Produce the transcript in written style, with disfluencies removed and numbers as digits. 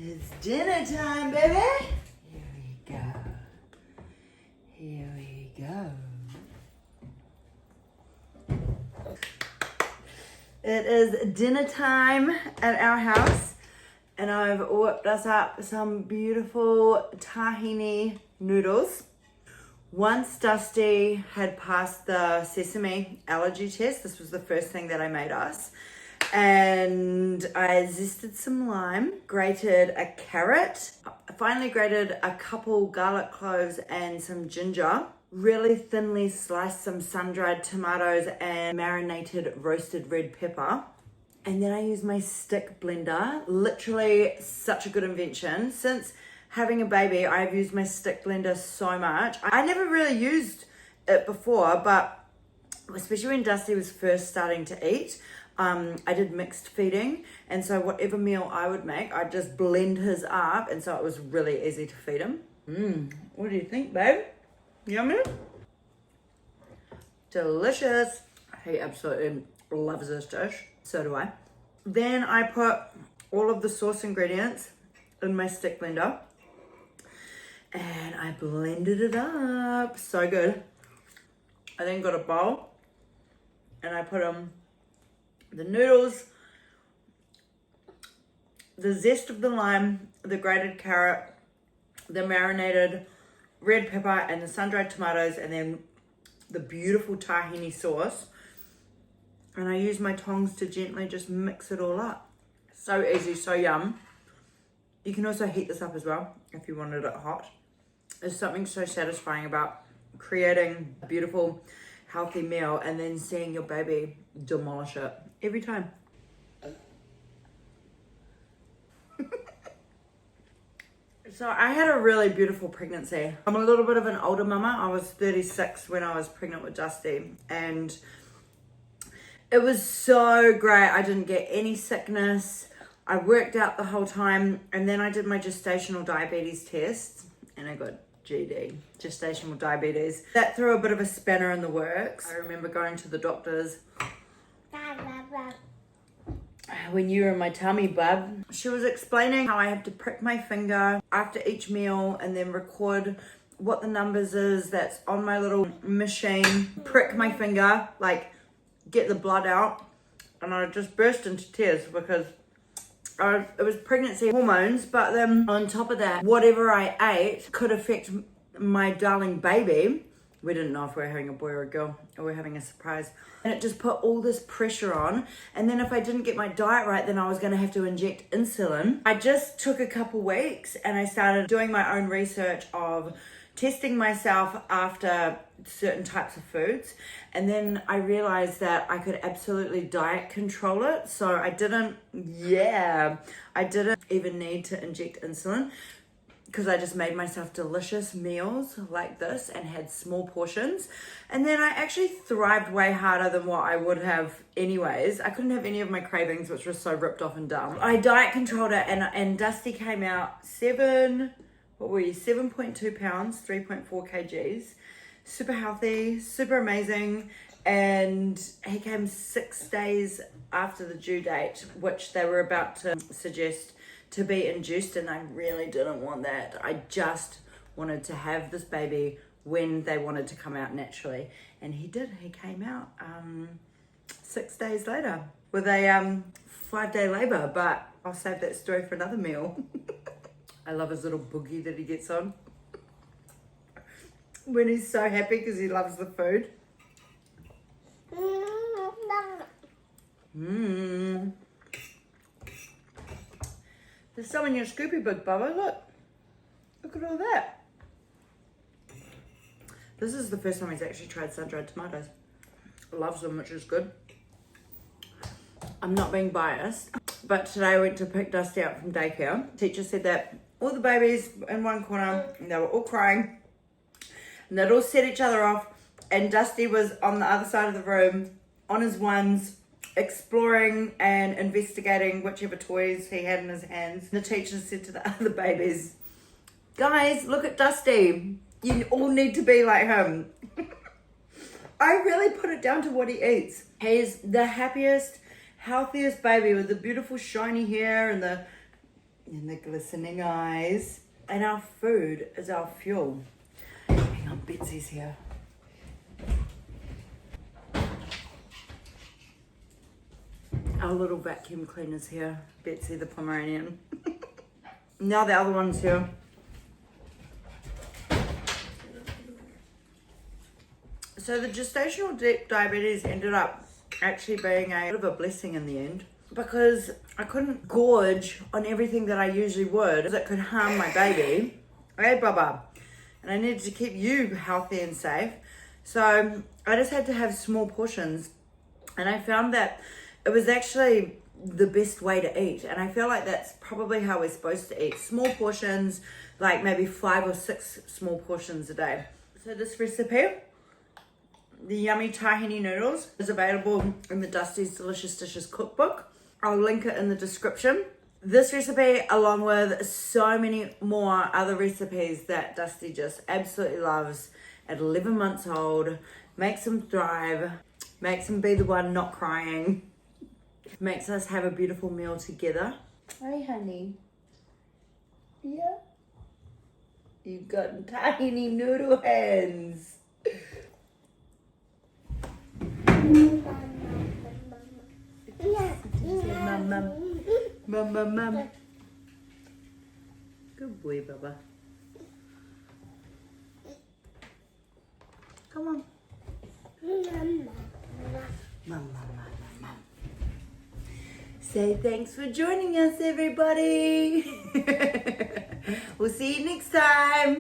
It's dinner time, baby. Here we go. Here we go. It is dinner time at our house, and I've whipped us up some beautiful tahini noodles. Once Dusty had passed the sesame allergy test, this was the first thing that I made us. And I zested some lime, grated a carrot, finally grated a couple garlic cloves and some ginger, really thinly sliced some sun-dried tomatoes and marinated roasted red pepper. And then I used my stick blender, literally such a good invention. Since having a baby, I've used my stick blender so much. I never really used it before, but especially when Dusty was first starting to eat, I did mixed feeding, and so whatever meal I would make, I'd just blend his up, and so it was really easy to feed him. What do you think, babe? Yummy? Delicious. He absolutely loves this dish. So do I. Then I put all of the sauce ingredients in my stick blender, and I blended it up. So good. I then got a bowl, and I put the noodles, the zest of the lime, the grated carrot, the marinated red pepper, and the sun-dried tomatoes, and then the beautiful tahini sauce. And I use my tongs to gently just mix it all up. So easy, so yum. You can also heat this up as well if you wanted it hot. There's something so satisfying about creating a beautiful, healthy meal and then seeing your baby demolish it every time. So I had a really beautiful pregnancy. I'm a little bit of an older mama. I was 36 when I was pregnant with Dusty, and it was so great. I didn't get any sickness. I worked out the whole time, and then I did my gestational diabetes test, and I got GD, gestational diabetes. That threw a bit of a spanner in the works. I remember going to the doctors when you were in my tummy, bub. She was explaining how I have to prick my finger after each meal and then record what the numbers is that's on my little machine, prick my finger, like get the blood out. And I just burst into tears because it was pregnancy hormones, but then on top of that, whatever I ate could affect my darling baby. We didn't know if we were having a boy or a girl, or we were having a surprise. And it just put all this pressure on. And then if I didn't get my diet right, then I was gonna have to inject insulin. I just took a couple weeks and I started doing my own research of testing myself after certain types of foods. And then I realized that I could absolutely diet control it. So I didn't even need to inject insulin, because I just made myself delicious meals like this and had small portions. And then I actually thrived way harder than what I would have anyways. I couldn't have any of my cravings, which was so ripped off and dumb. I diet controlled it, and Dusty came out 7.2 pounds, 3.4 kgs. Super healthy, super amazing. And he came 6 days after the due date, which they were about to suggest to be induced, and I really didn't want that. I just wanted to have this baby when they wanted to come out naturally, and he did. He came out 6 days later with a 5-day labor, but I'll save that story for another meal. I love his little boogie that he gets on when he's so happy because he loves the food. There's some in your Scoopy Book, Bubba. Look at all that. This is the first time he's actually tried sun-dried tomatoes. Loves them, which is good. I'm not being biased, but today I went to pick Dusty up from daycare. Teacher said that all the babies in one corner, and they were all crying, and they'd all set each other off, and Dusty was on the other side of the room on his ones, exploring and investigating whichever toys he had in his hands. The teacher said to the other babies, guys, look at Dusty. You all need to be like him. I really put it down to what he eats. He's the happiest, healthiest baby with the beautiful shiny hair and the And the glistening eyes. And our food is our fuel. Hang on, Betsy's here. Our little vacuum cleaner's here. Betsy the Pomeranian. Now the other one's here. So the gestational diabetes ended up actually being a bit of a blessing in the end, because I couldn't gorge on everything that I usually would, because it could harm my baby. Hey, Bubba. And I needed to keep you healthy and safe. So I just had to have small portions. And I found that it was actually the best way to eat. And I feel like that's probably how we're supposed to eat. Small portions, like maybe 5 or 6 small portions a day. So this recipe, the yummy tahini noodles, is available in the Dusty's Delicious Dishes cookbook. I'll link it in the description. This recipe, along with so many more other recipes that Dusty just absolutely loves at 11 months old, makes him thrive, makes him be the one not crying, makes us have a beautiful meal together. Hey, honey. Yeah? You've got tiny noodle hands. Mum. Good boy, Bubba. Come on. Mum. Say thanks for joining us, everybody. We'll see you next time.